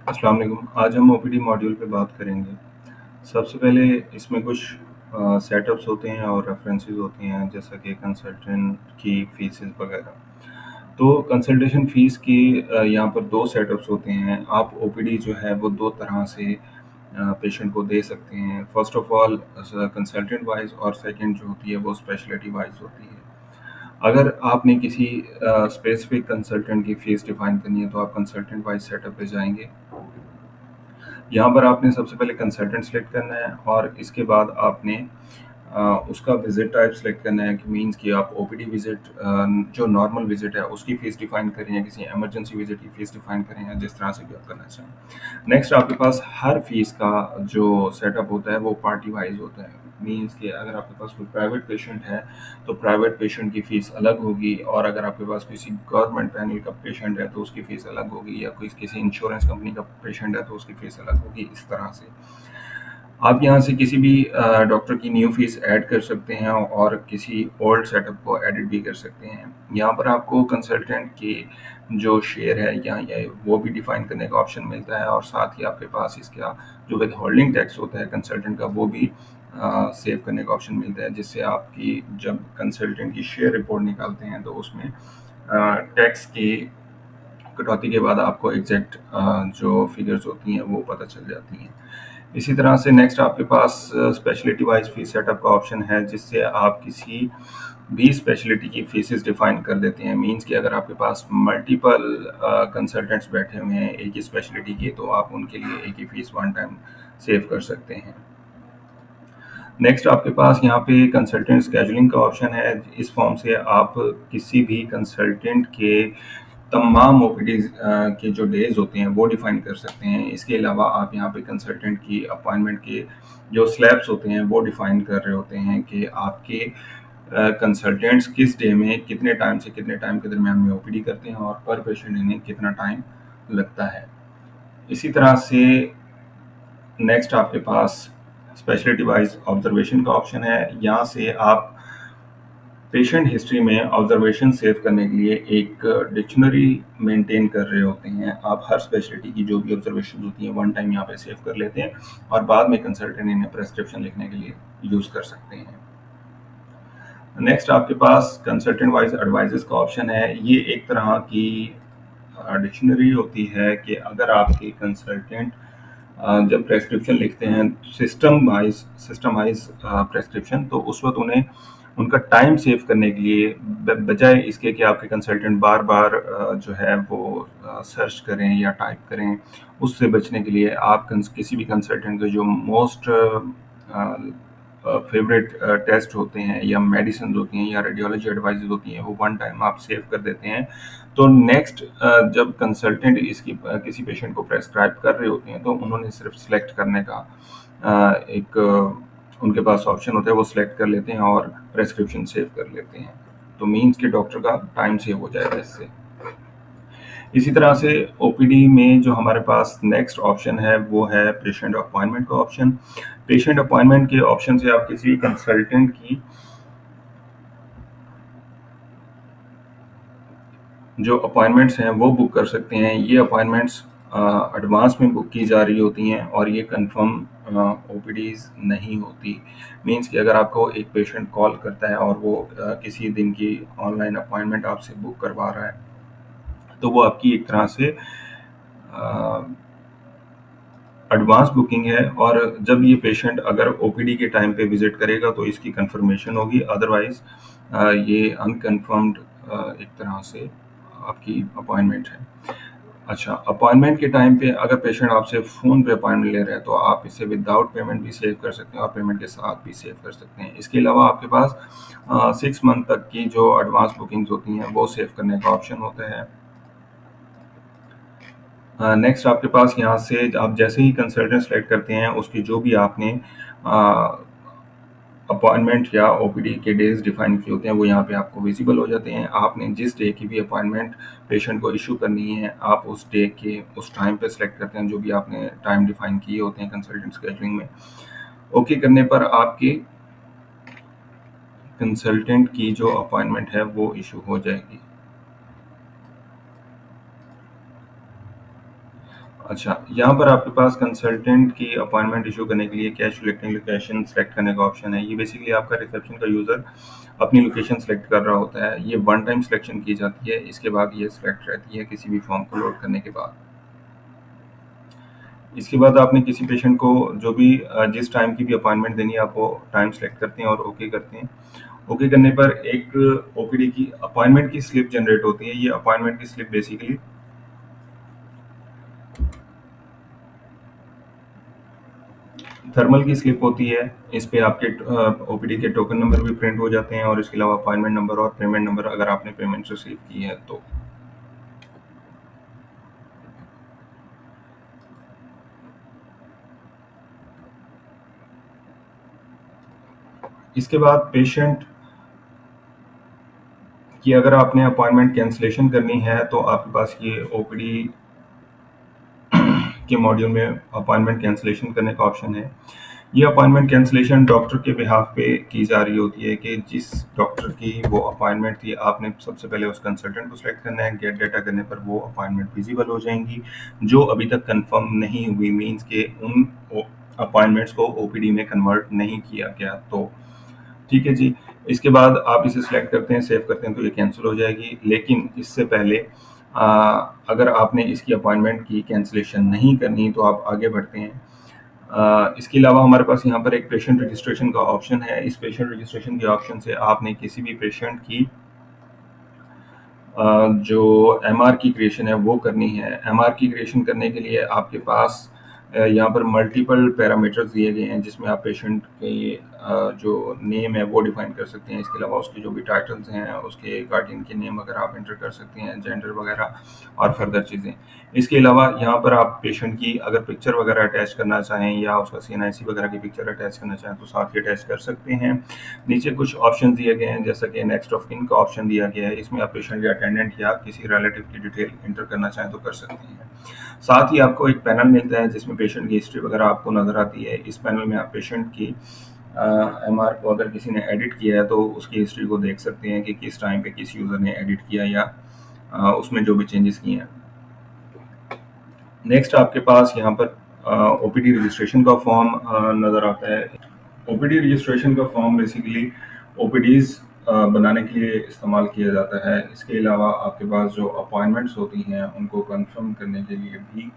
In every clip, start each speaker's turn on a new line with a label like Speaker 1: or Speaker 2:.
Speaker 1: अस्सलाम वालेकुम। आज हम ओपीडी मॉड्यूल पे बात करेंगे। सबसे पहले इसमें कुछ सेटअप्स होते हैं और रेफरेंसेस होते हैं, जैसा कि कंसल्टेंट की फीसेस वगैरह। तो कंसल्टेशन फ़ीस की यहाँ पर 2 सेटअप्स होते हैं। आप ओपीडी जो है वो 2 तरह से पेशेंट को दे सकते हैं। First of all consultant wise, और सेकंड जो होती है वो स्पेशलिटी वाइज़ होती है। अगर आपने किसी स्पेसिफिक कंसल्टेंट की फ़ीस डिफ़ाइन करनी है तो आप कंसल्टेंट वाइज़ सेटअप पे जाएँगे। यहाँ पर आपने सबसे पहले कंसल्टेंट सेलेक्ट करना है और इसके बाद आपने उसका विज़िट टाइप सेलेक्ट करना है, कि मीन्स कि आप ओपीडी विज़िट जो नॉर्मल विज़िट है उसकी फ़ीस डिफ़ाइन करें या किसी इमरजेंसी विज़िट की फ़ीस डिफ़ाइन करें, या जिस तरह से भी आप करना चाहें। नेक्स्ट आपके पास हर फ़ीस का जो सेटअप होता है वो पार्टी वाइज़ होता है। मीन्स कि अगर आपके पास कोई प्राइवेट पेशेंट है तो प्राइवेट पेशेंट की फ़ीस अलग होगी, और अगर आपके पास किसी गवर्नमेंट पैनल का पेशेंट है तो उसकी फ़ीस अलग होगी, या कोई किसी इंश्योरेंस कंपनी का पेशेंट है तो उसकी फ़ीस अलग होगी। इस तरह से आप यहाँ से किसी भी डॉक्टर की न्यू फ़ीस ऐड कर सकते हैं और किसी ओल्ड सेटअप को एडिट भी कर सकते हैं। यहाँ पर आपको कंसल्टेंट की जो शेयर है यहाँ ये वो भी डिफ़ाइन करने का ऑप्शन मिलता है, और साथ ही आपके पास इसका जो विदहोल्डिंग टैक्स होता है कंसल्टेंट का वो भी सेव करने का ऑप्शन मिलता है, जिससे आपकी जब कंसल्टेंट की शेयर रिपोर्ट निकालते हैं तो उसमें टैक्स की कटौती के बाद आपको एग्जैक्ट जो फिगर्स होती हैं वो पता चल जाती हैं। इसी तरह से नेक्स्ट आपके पास स्पेशलिटी वाइज फीस सेटअप का ऑप्शन है, जिससे आप किसी भी स्पेशलिटी की फीसेस डिफाइन कर देते हैं। मींस कि अगर आपके पास मल्टीपल कंसल्टेंट्स बैठे हुए हैं एक ही स्पेशलिटी के, तो आप उनके लिए एक ही फीस वन टाइम सेव कर सकते हैं। नेक्स्ट आपके पास यहाँ पे कंसल्टेंट स्केजुलिंग का ऑप्शन है। इस फॉर्म से आप किसी भी कंसल्टेंट के तमाम ओपीडीज़ के जो डेज़ होते हैं वो डिफ़ाइन कर सकते हैं। इसके अलावा आप यहाँ पे कंसल्टेंट की अपॉइंटमेंट के जो स्लैब्स होते हैं वो डिफ़ाइन कर रहे होते हैं, कि आपके कंसल्टेंट्स किस डे में कितने टाइम से कितने टाइम के दरमियान में ओपीडी करते हैं और पर पेशेंट इन्हें कितना टाइम लगता है। इसी तरह से नेक्स्ट आपके पास स्पेशलिटी वाइज ऑब्जर्वेशन का ऑप्शन है। यहाँ से आप पेशेंट हिस्ट्री में ऑब्जर्वेशन सेव करने के लिए एक डिक्शनरी मेंटेन कर रहे होते हैं। आप हर स्पेशलिटी की जो भी ऑब्जर्वेशन होती हैं वन टाइम यहाँ पे सेव कर लेते हैं, और बाद में कंसल्टेंट इन्हें प्रेस्क्रिप्शन लिखने के लिए यूज़ कर सकते हैं। नेक्स्ट आपके पास कंसल्टेंट वाइज एडवाइजेस का ऑप्शन है। ये एक तरह की डिक्शनरी होती है, कि अगर आपके कंसल्टेंट जब प्रेस्क्रिप्शन लिखते हैं सिस्टम वाइज प्रेस्क्रिप्शन, तो उस वक्त उन्हें उनका टाइम सेव करने के लिए, बजाय इसके कि आपके कंसल्टेंट बार बार जो है वो सर्च करें या टाइप करें, उससे बचने के लिए आप किसी भी कंसल्टेंट के जो मोस्ट फेवरेट टेस्ट होते हैं या मेडिसिन होती हैं या रेडियोलॉजी एडवाइजेज होती हैं वो वन टाइम आप सेव कर देते हैं। तो नेक्स्ट जब कंसल्टेंट इसकी किसी पेशेंट को प्रेस्क्राइब कर रहे होते हैं तो उन्होंने सिर्फ सिलेक्ट करने का एक उनके पास ऑप्शन होता है, वो सिलेक्ट कर लेते हैं और प्रेस्क्रिप्शन सेव कर लेते हैं। तो मीन्स कि डॉक्टर का टाइम सेव हो जाएगा इससे। इसी तरह से ओपीडी में जो हमारे पास नेक्स्ट ऑप्शन है वो है पेशेंट अपॉइंटमेंट का ऑप्शन। पेशेंट अपॉइंटमेंट के ऑप्शन से आप किसी कंसल्टेंट की जो अपॉइंटमेंट्स हैं वो बुक कर सकते हैं। ये अपॉइंटमेंट्स एडवांस में बुक की जा रही होती हैं और ये कंफर्म ओपीडीज नहीं होती। मींस कि अगर आपको एक पेशेंट कॉल करता है और वो किसी दिन की ऑनलाइन अपॉइंटमेंट आपसे बुक करवा रहा है, तो वो आपकी एक तरह से एडवांस बुकिंग है, और जब ये पेशेंट अगर ओपीडी के टाइम पे विजिट करेगा तो इसकी कंफर्मेशन होगी। अदरवाइज ये अनकन्फर्म्ड एक तरह से आपकी अपॉइंटमेंट है। अच्छा, अपॉइंटमेंट के टाइम पे अगर पेशेंट आपसे फ़ोन पे अपॉइंटमेंट ले रहा है तो आप इसे विदाउट पेमेंट भी सेव कर सकते हैं और पेमेंट के साथ भी सेव कर सकते हैं। इसके अलावा आपके पास 6 मंथ तक की जो एडवांस बुकिंग्स होती हैं वो सेव करने का ऑप्शन होता है। नेक्स्ट आपके पास यहाँ से आप जैसे ही कंसल्टेंट सेलेक्ट करते हैं उसकी जो भी आपने अपॉइंटमेंट या ओपीडी के डेज डिफाइन किए होते हैं वो यहाँ पे आपको विजिबल हो जाते हैं। आपने जिस डे की भी अपॉइंटमेंट पेशेंट को इशू करनी है आप उस डे के उस टाइम पे सेलेक्ट करते हैं जो भी आपने टाइम डिफाइन किए होते हैं कंसल्टेंट स्केजुलिंग में। ओके करने पर आपकी कंसल्टेंट की जो अपॉइंटमेंट है वो इशू हो जाएगी। अच्छा, यहाँ पर आपके पास कंसल्टेंट की अपॉइंटमेंट इश्यू करने के लिए कैश कलेक्टिंग लोकेशन सेलेक्ट करने का ऑप्शन है। ये बेसिकली आपका रिसेप्शन का यूज़र अपनी लोकेशन सेलेक्ट कर रहा होता है। ये वन टाइम सिलेक्शन की जाती है, इसके बाद ये सेलेक्ट रहती है किसी भी फॉर्म को लोड करने के बाद। इसके बाद आपने किसी पेशेंट को जो भी जिस टाइम की भी अपॉइंटमेंट देनी है, आप वो टाइम सेलेक्ट करते हैं और ओके करते हैं। ओके करने पर एक ओपीडी की अपॉइंटमेंट की स्लिप जनरेट होती है। ये अपॉइंटमेंट की स्लिप बेसिकली थर्मल की स्लिप होती है। इस पे आपके ओपीडी के टोकन नंबर भी प्रिंट हो जाते हैं और इसके अलावा अपॉइंटमेंट नंबर और पेमेंट नंबर अगर आपने पेमेंट रिसीव की है तो। इसके बाद पेशेंट की अगर आपने अपॉइंटमेंट कैंसिलेशन करनी है तो आपके पास ये ओपीडी के मॉड्यूल में अपॉइंटमेंट कैंसिलेशन करने का ऑप्शन है। ये अपॉइंटमेंट कैंसिलेशन डॉक्टर के बिहाफ पे की जा रही होती है कि जिस डॉक्टर की वो अपॉइंटमेंट थी, आपने सबसे पहले उस कंसल्टेंट को सेलेक्ट करना है। गेट डेटा करने पर वो अपॉइंटमेंट विजिबल हो जाएंगी जो अभी तक कंफर्म नहीं हुई, मीन्स के उन अपॉइंटमेंट्स को ओपीडी में कन्वर्ट नहीं किया गया। तो ठीक है जी। इसके बाद आप इसे सिलेक्ट करते हैं, सेव करते हैं तो ये कैंसिल हो जाएगी। लेकिन इससे पहले अगर आपने इसकी अपॉइंटमेंट की कैंसिलेशन नहीं करनी तो आप आगे बढ़ते हैं। इसके अलावा हमारे पास यहाँ पर एक पेशेंट रजिस्ट्रेशन का ऑप्शन है। इस पेशेंट रजिस्ट्रेशन के ऑप्शन से आपने किसी भी पेशेंट की जो एमआर की क्रिएशन है वो करनी है। एमआर की क्रिएशन करने के लिए आपके पास यहाँ पर मल्टीपल पैरामीटर्स दिए गए हैं जिसमें आप पेशेंट के जो नेम है वो डिफाइन कर सकते हैं। इसके अलावा उसके जो भी टाइटल्स हैं, उसके गार्डियन के नेम वगैरह आप एंटर कर सकते हैं, जेंडर वगैरह और फर्दर चीज़ें। इसके अलावा यहाँ पर आप पेशेंट की अगर पिक्चर वगैरह अटैच करना चाहें या उसका सीएनआईसी वगैरह की पिक्चर अटैच करना चाहें तो साथ ही अटैच कर सकते हैं। नीचे कुछ ऑप्शन दिए गए हैं जैसा कि नेक्स्ट ऑफ किन का ऑप्शन दिया गया है। इसमें आप पेशेंट या अटेंडेंट या किसी रिलेटिव की डिटेल इंटर करना चाहें तो कर सकते हैं। साथ ही आपको एक पैनल मिलता है जिसमें पेशेंट की हिस्ट्री वगैरह आपको नजर आती है। इस पैनल में आप पेशेंट की एमआर को अगर किसी ने एडिट किया है तो उसकी हिस्ट्री को देख सकते हैं कि किस टाइम पे किस यूज़र ने एडिट किया या उसमें जो भी चेंजेस किए हैं। नेक्स्ट आपके पास यहाँ पर ओपीडी रजिस्ट्रेशन का फॉर्म नज़र आता है। ओपीडी रजिस्ट्रेशन का फॉर्म बेसिकली ओपीडीज बनाने के लिए इस्तेमाल किया जाता है। इसके अलावा आपके पास जो अपॉइंटमेंट्स होती हैं उनको कंफर्म करने के लिए भी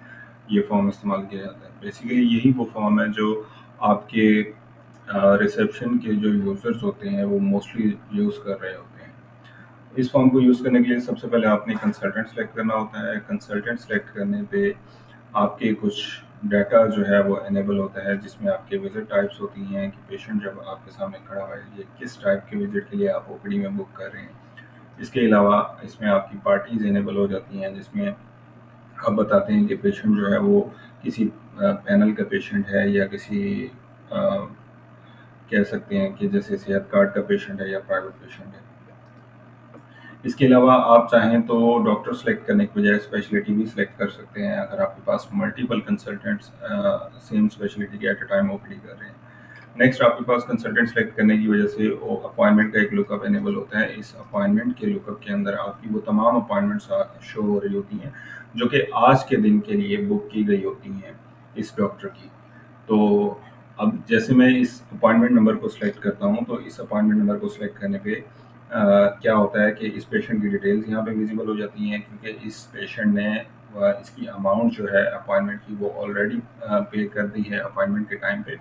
Speaker 1: ये फॉर्म इस्तेमाल किया जाता है। बेसिकली यही वो फॉर्म है जो आपके रिसेप्शन के जो यूज़र्स होते हैं वो मोस्टली यूज़ कर रहे होते हैं। इस फॉर्म को यूज़ करने के लिए सबसे पहले आपने कंसल्टेंट सेलेक्ट करना होता है। कंसल्टेंट सेलेक्ट करने पे आपके कुछ डाटा जो है वो इनेबल होता है जिसमें आपके विजिट टाइप्स होती हैं कि पेशेंट जब आपके सामने खड़ा हुआ है ये किस टाइप के विजिट के लिए आप ओपीडी में बुक कर रहे हैं। इसके अलावा इसमें आपकी पार्टीज इनेबल हो जाती हैं जिसमें आप बताते हैं कि पेशेंट जो है वो किसी पैनल का पेशेंट है या किसी कह सकते हैं कि जैसे सेहत कार्ड का पेशेंट है या प्राइवेट पेशेंट है। इसके अलावा आप चाहें तो डॉक्टर सेलेक्ट करने के बजाय स्पेशलिटी भी सिलेक्ट कर सकते हैं अगर आपके पास मल्टीपल कंसल्टेंट्स सेम स्पेशलिटी के एट अ टाइम ओपीडी कर रहे हैं। नेक्स्ट आपके पास कंसल्टेंट सेलेक्ट करने की वजह से वो अपॉइंटमेंट का एक लुकअप इनेबल होता है। इस अपॉइंटमेंट के लुकअप के अंदर आपकी वो तमाम अपॉइंटमेंट्स शो हो रही होती हैं जो कि आज के दिन के लिए बुक की गई होती हैं इस डॉक्टर की। तो अब जैसे मैं इस अपॉइंटमेंट नंबर को सिलेक्ट करता हूँ तो इस अपॉइंटमेंट नंबर को सिलेक्ट करने पे क्या होता है कि इस पेशेंट की डिटेल्स यहाँ पे विजिबल हो जाती हैं क्योंकि इस पेशेंट ने इसकी अमाउंट जो है अपॉइंटमेंट की वो ऑलरेडी पे कर दी है अपॉइंटमेंट के टाइम पे।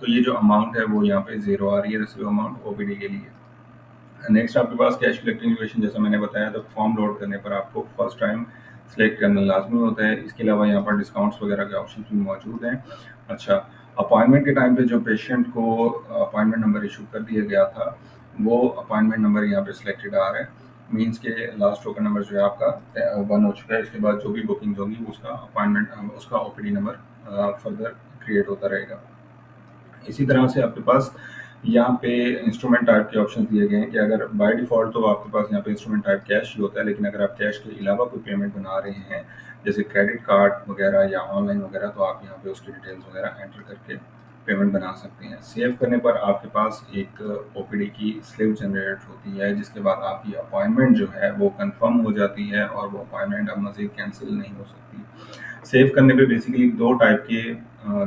Speaker 1: तो ये जो अमाउंट है वो यहाँ पे ज़ीरो आ रही है रिसीव अमाउंट ओपीडी के लिए। नेक्स्ट आपके पास कैश कलेक्टिंग लोकेशन जैसा मैंने बताया तो फॉर्म लोड करने पर आपको फर्स्ट टाइम सेलेक्ट करना लाजमी होता है। इसके अलावा यहाँ पर डिस्काउंट्स वगैरह के ऑप्शन भी मौजूद हैं। अच्छा, अपॉइंटमेंट के टाइम पे जो पेशेंट को अपॉइंटमेंट नंबर इशू कर दिया गया था वो अपॉइंटमेंट नंबर यहाँ पे सिलेक्टेड आ रहा है। मीन्स के लास्ट टोकन नंबर जो है आपका 1 हो चुका है। इसके बाद जो भी बुकिंग होगी उसका अपॉइंटमेंट उसका ओपीडी नंबर फर्दर क्रिएट होता रहेगा। इसी तरह से आपके पास यहाँ पे इंस्ट्रूमेंट टाइप के ऑप्शन दिए गए हैं कि अगर बाय डिफ़ॉल्ट तो आपके पास यहाँ पे इंस्ट्रूमेंट टाइप कैश ही होता है, लेकिन अगर आप कैश के अलावा कोई पेमेंट बना रहे हैं जैसे क्रेडिट कार्ड वगैरह या ऑनलाइन वगैरह तो आप यहाँ पे उसकी डिटेल्स वगैरह एंटर करके पेमेंट बना सकते हैं। सेव करने पर आपके पास एक ओपीडी की स्लिप जनरेट होती है जिसके बाद आपकी अपॉइंटमेंट जो है वो कंफर्म हो जाती है और वो अपॉइंटमेंट अब मज़ीद कैंसिल नहीं हो सकती। सेव करने पे बेसिकली 2 टाइप के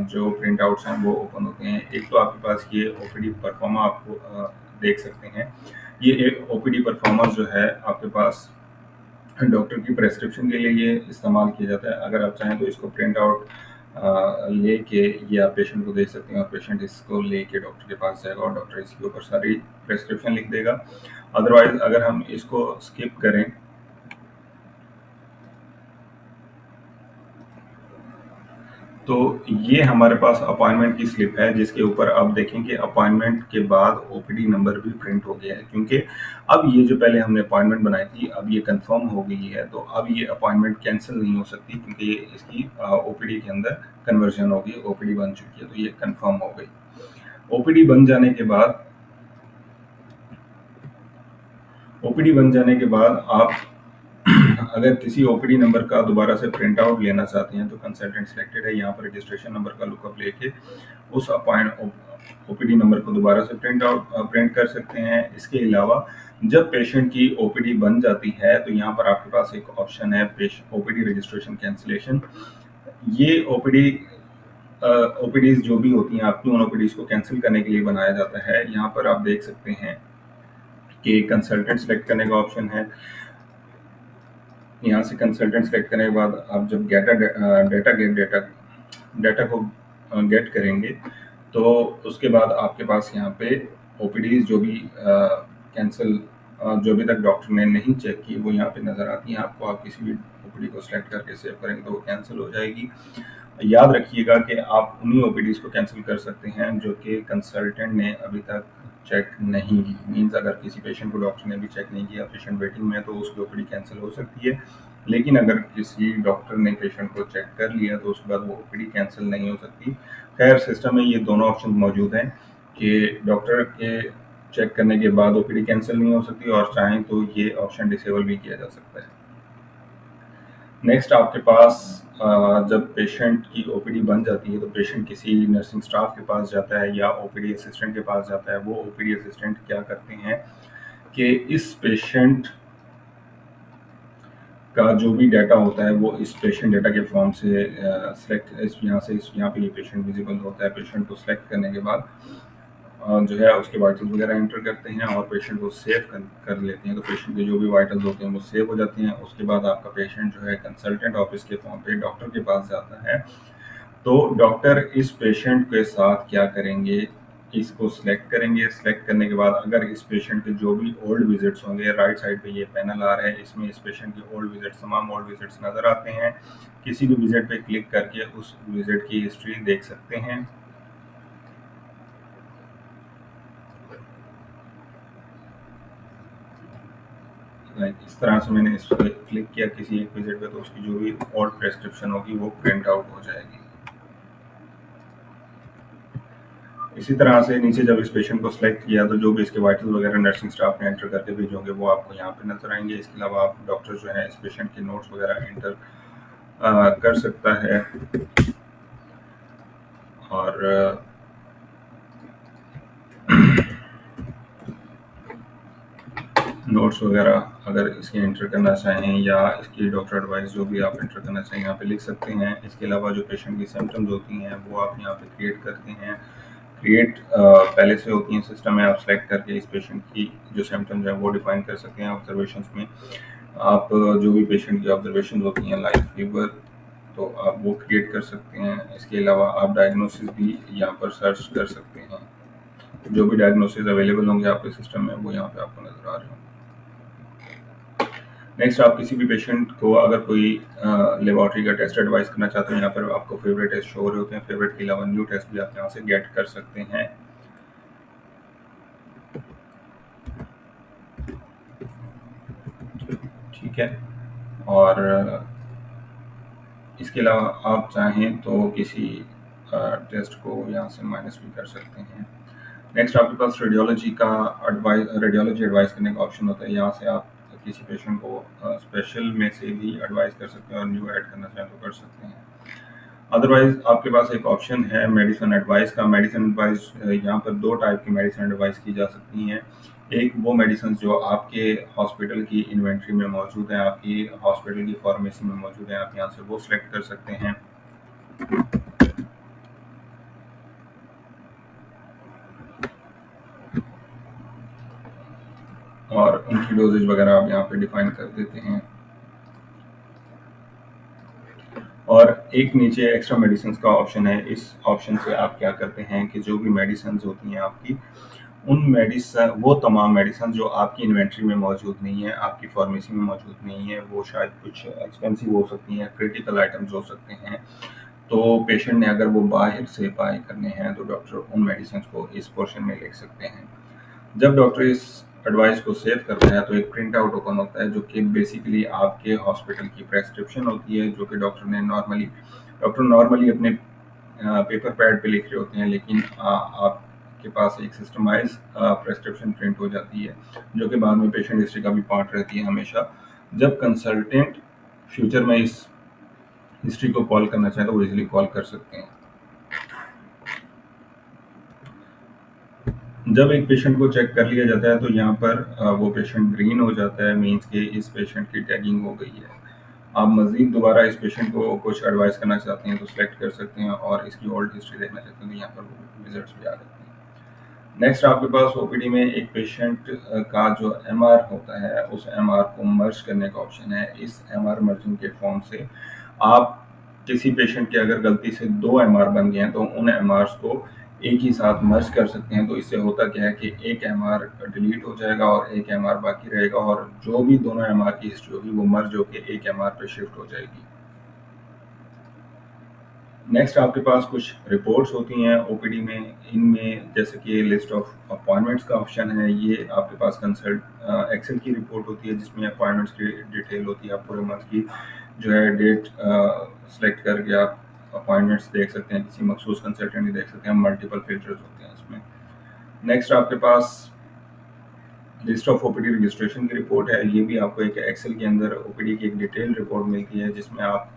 Speaker 1: जो प्रिंट आउट्स हैं वो ओपन होते हैं। एक तो आपके पास ये ओपीडी परफॉर्मा आपको देख सकते हैं। ये एक ओपीडी परफॉर्मा जो है आपके पास डॉक्टर की प्रेस्क्रिप्शन के लिए ये इस्तेमाल किया जाता है। अगर आप चाहें तो इसको प्रिंट आउट लेके ये आप पेशेंट को दे सकते हैं और पेशेंट इसको लेके डॉक्टर के पास जाएगा और डॉक्टर इसके ऊपर सारी प्रेस्क्रिप्शन लिख देगा। अदरवाइज अगर हम इसको स्किप करें तो ये हमारे पास अपॉइंटमेंट की स्लिप है जिसके ऊपर आप देखेंगे अपॉइंटमेंट के बाद ओपीडी नंबर भी प्रिंट हो गया है, क्योंकि अब ये जो पहले हमने अपॉइंटमेंट बनाई थी अब ये कंफर्म हो गई है, तो अब ये अपॉइंटमेंट कैंसिल नहीं हो सकती क्योंकि ये इसकी ओपीडी के अंदर कन्वर्जन हो गई, ओपीडी बन चुकी है, तो ये कंफर्म हो गई। ओपीडी बन जाने के बाद ओपीडी बन जाने के बाद आप अगर किसी ओपीडी नंबर का दोबारा से प्रिंट आउट लेना चाहते हैं तो कंसल्टेंट सिलेक्टेड है, यहाँ पर रजिस्ट्रेशन नंबर का लुकअप लेके उस अपॉइंट ओपीडी नंबर को दोबारा से प्रिंट कर सकते हैं। इसके अलावा जब पेशेंट की ओपीडी बन जाती है तो यहाँ पर आपके पास एक ऑप्शन है ओपीडी रजिस्ट्रेशन कैंसिलेशन। ये ओपीडीज जो भी होती हैं आपकी उन ओपीडीज को कैंसिल करने के लिए बनाया जाता है। यहाँ पर आप देख सकते हैं कि कंसल्टेंट सेलेक्ट करने का ऑप्शन है। यहाँ से कंसल्टेंट सेलेक्ट करने के बाद आप जब डेटा को गेट करेंगे तो उसके बाद आपके पास यहाँ पे ओपीडीज जो भी कैंसिल जो अभी तक डॉक्टर ने नहीं चेक की वो यहाँ पे नज़र आती हैं आपको। आप किसी भी ओपीडी को सिलेक्ट करके सेव करेंगे तो वो कैंसिल हो जाएगी। याद रखिएगा कि आप उन्हीं ओपीडीज को कैंसिल कर सकते हैं जो कि कंसल्टेंट ने अभी तक चेक नहीं की। मीन्स अगर किसी पेशेंट को डॉक्टर ने भी चेक नहीं किया, पेशेंट वेटिंग में है, तो उसकी ओपीडी कैंसिल हो सकती है। लेकिन अगर किसी डॉक्टर ने पेशेंट को चेक कर लिया तो उसके बाद वो ओपीडी कैंसिल नहीं हो सकती। खैर सिस्टम में ये दोनों ऑप्शन मौजूद हैं कि डॉक्टर के चेक करने के बाद ओपीडी कैंसिल नहीं हो सकती और चाहें तो ये ऑप्शन डिसेबल भी किया जा सकता है। नेक्स्ट आपके पास जब पेशेंट की ओपीडी बन जाती है तो पेशेंट किसी नर्सिंग स्टाफ के पास जाता है या ओपीडी असिस्टेंट के पास जाता है। वो ओपीडी असिस्टेंट क्या करते हैं कि इस पेशेंट का जो भी डाटा होता है वो इस पेशेंट डाटा के फॉर्म से सेलेक्ट इस यहाँ पे ये पेशेंट विजिबल होता है। पेशेंट को सिलेक्ट करने के बाद जो है उसके वाइटल्स वगैरह एंटर करते हैं और पेशेंट को सेव कर लेते हैं। तो पेशेंट के जो भी वाइटल्स होते हैं वो सेव हो जाते हैं। उसके बाद आपका पेशेंट जो है कंसल्टेंट ऑफिस के फॉर्म पे डॉक्टर के पास जाता है। तो डॉक्टर इस पेशेंट के साथ क्या करेंगे, इसको सिलेक्ट करेंगे। सिलेक्ट करने के बाद अगर इस पेशेंट के जो भी ओल्ड विजिट्स होंगे, राइट साइड पे ये पैनल आ रहा है, इसमें इस पेशेंट के ओल्ड विजिट्स तमाम ओल्ड विजिट्स नज़र आते हैं। किसी भी विजिट पे क्लिक करके उस विजिट की हिस्ट्री देख सकते हैं। लाइक इस तरह से मैंने इस पर क्लिक किया किसी एक विजिट पे तो उसकी जो भी ओल्ड प्रेस्क्रिप्शन होगी वो प्रिंट आउट हो जाएगी। इसी तरह से नीचे जब इस पेशेंट को सिलेक्ट किया तो जो भी इसके वाइटल वगैरह नर्सिंग स्टाफ ने एंटर करके भेजे होंगे वो आपको यहाँ पे नजर आएंगे। इसके अलावा आप डॉक्टर जो है इस पेशेंट के नोट्स वगैरह एंटर कर सकता है और नोट्स वगैरह अगर इसके एंटर करना चाहें या इसकी डॉक्टर एडवाइस जो भी आप एंटर करना चाहें यहाँ पे लिख सकते हैं। इसके अलावा जो पेशेंट की सिम्टम्स होती हैं वो आप यहाँ पे क्रिएट करते हैं। क्रिएट पहले से होती हैं सिस्टम में, आप सेलेक्ट करके इस पेशेंट की जो सिम्टम्स हैं वो डिफाइन कर सकते हैं। ऑब्जर्वेशंस में आप जो भी पेशेंट की ऑब्जर्वेशन होती हैं लाइक फीवर तो आप वो क्रिएट कर सकते हैं। इसके अलावा आप डायग्नोसिस भी यहाँ पर सर्च कर सकते हैं। जो भी डायग्नोसिस अवेलेबल होंगे आपके सिस्टम में वो यहाँ पे आपको नज़र आ रहे होंगे। नेक्स्ट आप किसी भी पेशेंट को अगर कोई लेबोरेटरी का टेस्ट एडवाइस करना चाहते हैं, यहाँ पर आपको फेवरेट टेस्ट शो हो रहे होते हैं। फेवरेट के अलावा न्यू टेस्ट भी आप यहाँ से गेट कर सकते हैं। ठीक है, और इसके अलावा आप चाहें तो किसी टेस्ट को यहाँ से माइनस भी कर सकते हैं। नेक्स्ट आपके पास रेडियोलॉजी एडवाइस करने का ऑप्शन होता है। यहाँ से आप किसी पेशेंट को स्पेशल में से भी एडवाइस कर सकते हैं और न्यू ऐड करना चाहें तो कर सकते हैं। अदरवाइज आपके पास एक ऑप्शन है मेडिसिन एडवाइस का। मेडिसिन एडवाइस यहाँ पर 2 टाइप की मेडिसिन एडवाइस की जा सकती हैं। एक वो मेडिसिन जो आपके हॉस्पिटल की इन्वेंट्री में मौजूद है, आपकी हॉस्पिटल की फार्मेसी में मौजूद है, आप यहाँ से वो सिलेक्ट कर सकते हैं। और उनकी डोजेज वगैरह आप यहाँ पे डिफाइन कर देते हैं। और एक नीचे एक्स्ट्रा मेडिसिन का ऑप्शन है। इस ऑप्शन से आप क्या करते हैं कि जो भी मेडिसिन होती हैं आपकी, उन मेडिसिन, वो तमाम मेडिसिन जो आपकी इन्वेंट्री में मौजूद नहीं है, आपकी फार्मेसी में मौजूद नहीं है, वो शायद कुछ एक्सपेंसिव हो सकती हैं, क्रिटिकल आइटम्स हो सकते हैं, तो पेशेंट ने अगर वो बाहर से बाय करने हैं तो डॉक्टर उन मेडिसिन को इस पोर्शन में लिख सकते हैं। जब डॉक्टर इस एडवाइस को सेव करता है तो एक प्रिंट आउट ओपन होता है जो कि बेसिकली आपके हॉस्पिटल की प्रेस्क्रिप्शन होती है, जो कि डॉक्टर नॉर्मली अपने पेपर पैड पे लिख रहे होते हैं, लेकिन आपके पास एक सिस्टमाइज प्रेस्क्रिप्शन प्रिंट हो जाती है, जो कि बाद में पेशेंट हिस्ट्री का भी पार्ट रहती है हमेशा। जब कंसल्टेंट फ्यूचर में इस हिस्ट्री को कॉल करना चाहे तो वो इजीली कॉल कर सकते हैं। जब एक पेशेंट को चेक कर लिया जाता है तो यहाँ पर वो पेशेंट ग्रीन हो जाता है, मीन्स कि इस पेशेंट की टैगिंग हो गई है। आप मजीद दोबारा इस पेशेंट को कुछ एडवाइस करना चाहते हैं तो सिलेक्ट कर सकते हैं, और इसकी ओल्ड हिस्ट्री देखना चाहते हैं तो यहाँ पर रिजल्ट्स भी आ जाते हैं। नेक्स्ट आपके पास ओपीडी में एक पेशेंट का जो एमआर होता है, उस एमआर को मर्ज करने का ऑप्शन है। इस एमआर मर्जिंग के फॉर्म से आप किसी पेशेंट के अगर गलती से 2 एमआर बन गए हैं तो उन एमआर्स को एक ही साथ मर्ज कर सकते हैं। तो इससे होता क्या है कि एक एमआर डिलीट हो जाएगा और एक एमआर बाकी रहेगा, और जो भी दोनों एमआर की हिस्ट्री होगी वो मर्ज होकर एक एमआर पे शिफ्ट हो जाएगी। नेक्स्ट आपके पास कुछ रिपोर्ट्स होती हैं ओपीडी में। इनमें जैसे कि लिस्ट ऑफ अपॉइंटमेंट्स का ऑप्शन है, ये आपके पास कंसल्ट एक्सेल की रिपोर्ट होती है जिसमें अपॉइंटमेंट्स की डिटेल होती है। आप पूरे मंथ की जो है डेट सेलेक्ट करके आप अपॉइंटमेंट्स देख सकते हैं, किसी मखसूस कंसल्टेंट की देख सकते हैं, मल्टीपल फिल्टर्स होते हैं इसमें। नेक्स्ट आपके पास लिस्ट ऑफ ओपीडी रजिस्ट्रेशन की रिपोर्ट है। ये भी आपको एक एक्सेल के अंदर ओपीडी की एक डिटेल रिपोर्ट मिलती है जिसमें आप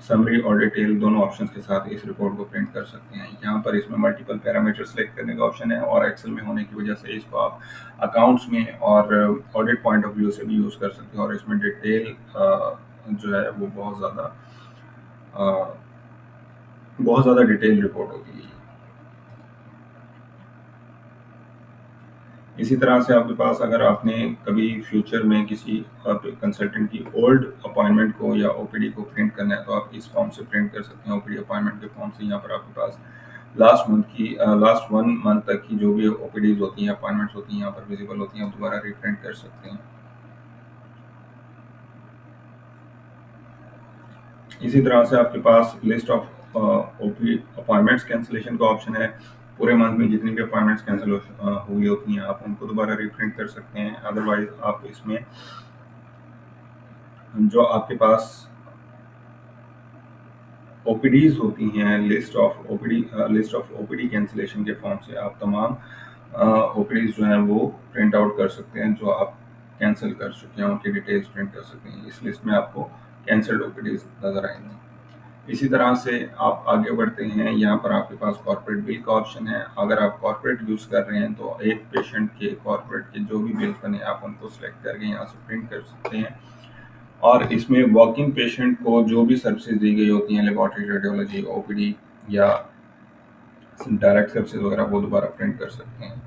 Speaker 1: समरी और डिटेल दोनों ऑप्शंस के साथ इस रिपोर्ट को प्रिंट कर सकते हैं। यहाँ पर इसमें मल्टीपल पैरामीटर सेलेक्ट करने का ऑप्शन है, और एक्सेल में होने की वजह से इसको आप अकाउंट्स में और ऑडिट पॉइंट ऑफ व्यू से भी यूज़ कर सकते हैं। और इसमें डिटेल जो है वो बहुत ज़्यादा डिटेल रिपोर्ट होती है। इसी तरह से आपके पास अगर आपने कभी फ्यूचर में किसी कंसल्टेंट की ओल्ड अपॉइंटमेंट को या ओपीडी को प्रिंट करना है तो आप इस फॉर्म से प्रिंट कर सकते हैं। ओपीडी अपॉइंटमेंट के फॉर्म से यहाँ पर आपके पास लास्ट 1 मंथ तक की जो भी ओपीडीज होती हैं, अपॉइंटमेंट्स होती हैं, यहाँ पर विजिबल होती हैं, आप दोबारा रिप्रिंट कर सकते हैं। इसी तरह से आपके पास list of OP appointments cancellation का ऑप्शन है। पूरे मंथ में जितनी भी अपॉइंटमेंट्स कैंसिल हुई होती हैं आप उनको दोबारा रिप्रिंट कर सकते हैं। अदरवाइज आप इसमें जो आपके पास ओपीडीज होती हैं, लिस्ट ऑफ ओपीडी कैंसिलेशन के फॉर्म से आप तमाम ओपीडीज जो हैं वो प्रिंट आउट कर सकते हैं जो आप कैंसिल कर चुके हैं, उनकी डिटेल्स प्रिंट कर सकते हैं। इस लिस्ट में आपको कैंसल्ड ओपीडीज नजर आएंगे। इसी तरह से आप आगे बढ़ते हैं। यहाँ पर आपके पास कॉर्पोरेट बिल का ऑप्शन है। अगर आप कॉर्पोरेट यूज़ कर रहे हैं तो एक पेशेंट के कॉर्पोरेट के जो भी बिल्स बने आप उनको सेलेक्ट करके यहाँ से प्रिंट कर सकते हैं। और इसमें वॉक इन पेशेंट को जो भी सर्विसेज दी गई होती हैं, लेबोरेटरी, रेडियोलॉजी, ओपीडी या डायरेक्ट सर्विसेज वगैरह, वो दोबारा प्रिंट कर सकते हैं।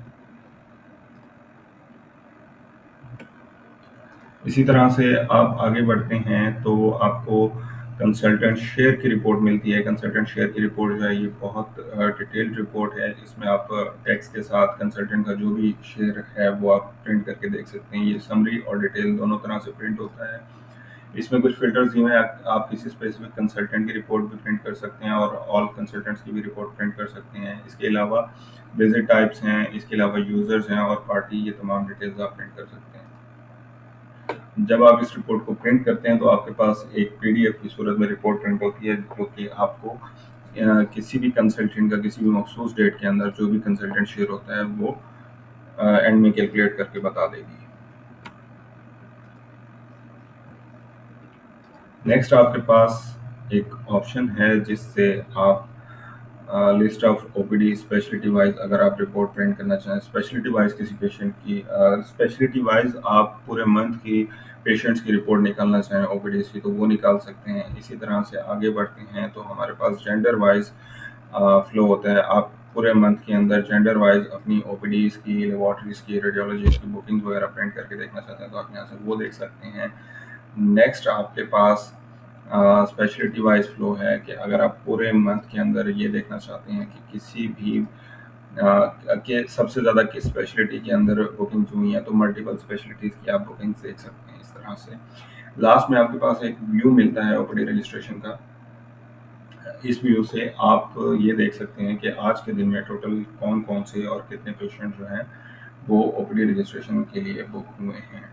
Speaker 1: इसी तरह से आप आगे बढ़ते हैं तो आपको कंसल्टेंट शेयर की रिपोर्ट मिलती है। कंसल्टेंट शेयर की रिपोर्ट जो है ये बहुत डिटेल्ड रिपोर्ट है। इसमें आप टैक्स के साथ कंसल्टेंट का जो भी शेयर है वो आप प्रिंट करके देख सकते हैं। ये समरी और डिटेल दोनों तरह से प्रिंट होता है। इसमें कुछ फिल्टर्स दिए हुए हैं। आप किसी स्पेसिफिक कंसल्टेंट की रिपोर्ट भी प्रिंट कर सकते हैं और ऑल कंसल्टेंट्स की भी रिपोर्ट प्रिंट कर सकते हैं। इसके अलावा विजिट टाइप्स हैं, इसके अलावा यूजर्स हैं और पार्टी, ये तमाम डिटेल्स आप प्रिंट कर सकते हैं। जब आप इस रिपोर्ट को प्रिंट करते हैं तो आपके पास एक पीडीएफ की सूरत में रिपोर्ट प्रिंट होती है जो कि आपको किसी भी कंसल्टेंट का किसी भी मखसूस डेट के अंदर जो भी कंसल्टेंट शेयर होता है वो एंड में कैलकुलेट करके बता देगी। नेक्स्ट आपके पास एक ऑप्शन है जिससे आप list of OPD speciality wise अगर आप रिपोर्ट प्रिंट करना चाहें स्पेशलिटी वाइज किसी पेशेंट की स्पेशलिटी वाइज आप पूरे मंथ की पेशेंट्स की रिपोर्ट निकालना चाहें ओपीडीज की तो वो निकाल सकते हैं। इसी तरह से आगे बढ़ते हैं तो हमारे पास जेंडर वाइज फ्लो होता है। आप पूरे मंथ के अंदर जेंडर वाइज अपनी ओपीडीज की लेबोरेटरीज की रेडियोलॉजीज की बुकिंग वगैरह प्रिंट करके देखना चाहते हैं तो आप यहाँ से वो देख सकते हैं। नेक्स्ट आपके पास स्पेशलिटी वाइज फ्लो है कि अगर आप पूरे मंथ के अंदर ये देखना चाहते हैं कि किसी भी के सबसे ज़्यादा किस स्पेशलिटी के अंदर बुकिंग हुई है तो मल्टीपल स्पेशलिटीज़ की आप बुकिंग देख सकते हैं इस तरह से। लास्ट में आपके पास एक व्यू मिलता है ओपीडी रजिस्ट्रेशन का। इस व्यू से आप ये देख सकते हैं कि आज के दिन में टोटल कौन कौन से और कितने पेशेंट जो हैं वो ओपीडी रजिस्ट्रेशन के लिए बुक हुए हैं।